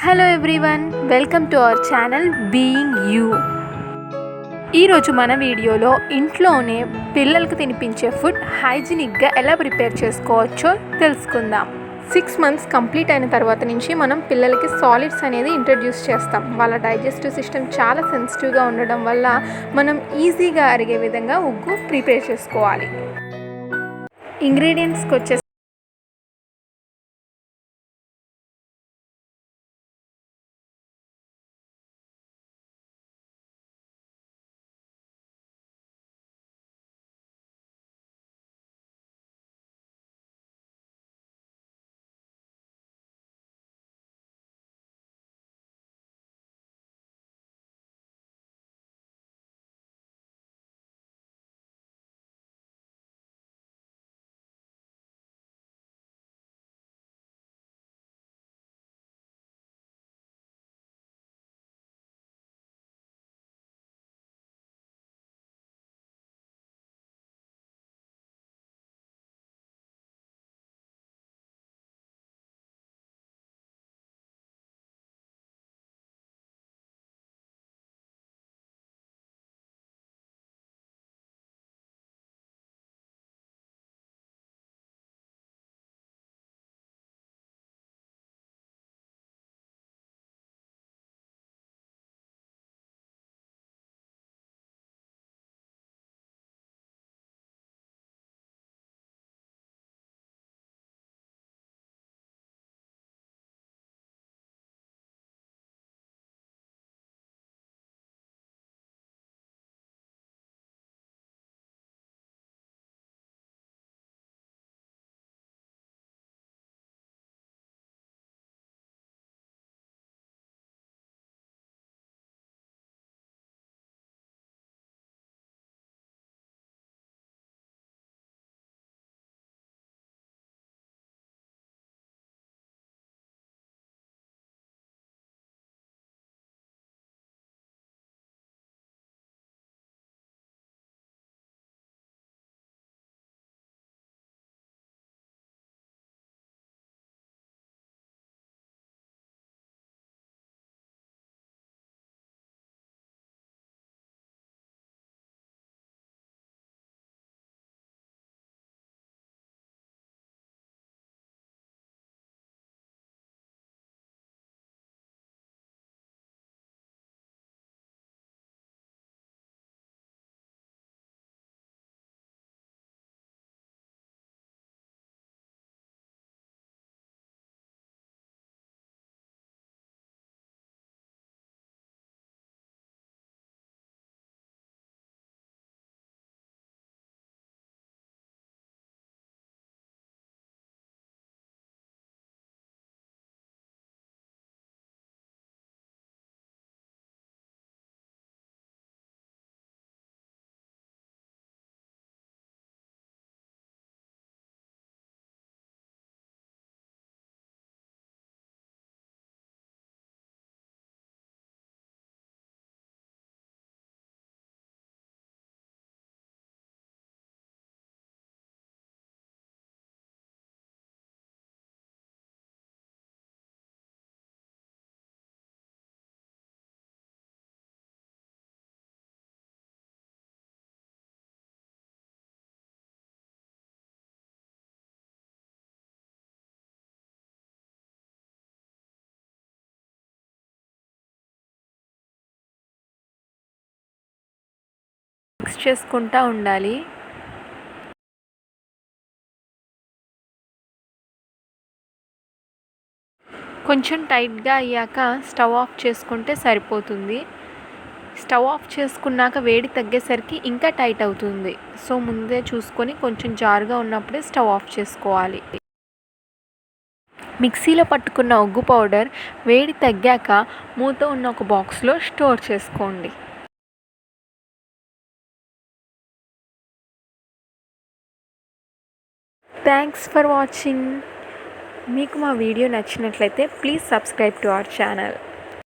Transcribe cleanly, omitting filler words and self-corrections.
Hello everyone, welcome to our channel being you. ఈరోజు మన వీడియోలో ఇంట్లోనే పిల్లలకు తినిపించే ఫుడ్ హైజీనిక్గా ఎలా ప్రిపేర్ చేసుకోవచ్చో తెలుసుకుందాం. 6 months కంప్లీట్ అయిన తర్వాత నుంచి మనం పిల్లలకి సాలిడ్స్ అనేది ఇంట్రడ్యూస్ చేస్తాం. వాళ్ళ డైజెస్టివ్ సిస్టమ్ చాలా సెన్సిటివ్గా ఉండడం వల్ల మనం ఈజీగా అరిగే విధంగా ఉగ్గు ప్రిపేర్ చేసుకోవాలి. ఇంగ్రీడియంట్స్కి వచ్చే మిక్స్ చేసుకుంటూ ఉండాలి. కొంచెం టైట్గా అయ్యాక స్టవ్ ఆఫ్ చేసుకుంటే సరిపోతుంది. స్టవ్ ఆఫ్ చేసుకున్నాక వేడి తగ్గేసరికి ఇంకా టైట్ అవుతుంది. సో ముందే చూసుకొని కొంచెం జారుగా ఉన్నప్పుడే స్టవ్ ఆఫ్ చేసుకోవాలి. మిక్సీలో పట్టుకున్న ఉగ్గు పౌడర్ వేడి తగ్గాక మూత ఉన్న ఒక బాక్స్లో స్టోర్ చేసుకోండి. Thanks for watching. మీకు మా వీడియో నచ్చినట్లయితే please subscribe to our channel.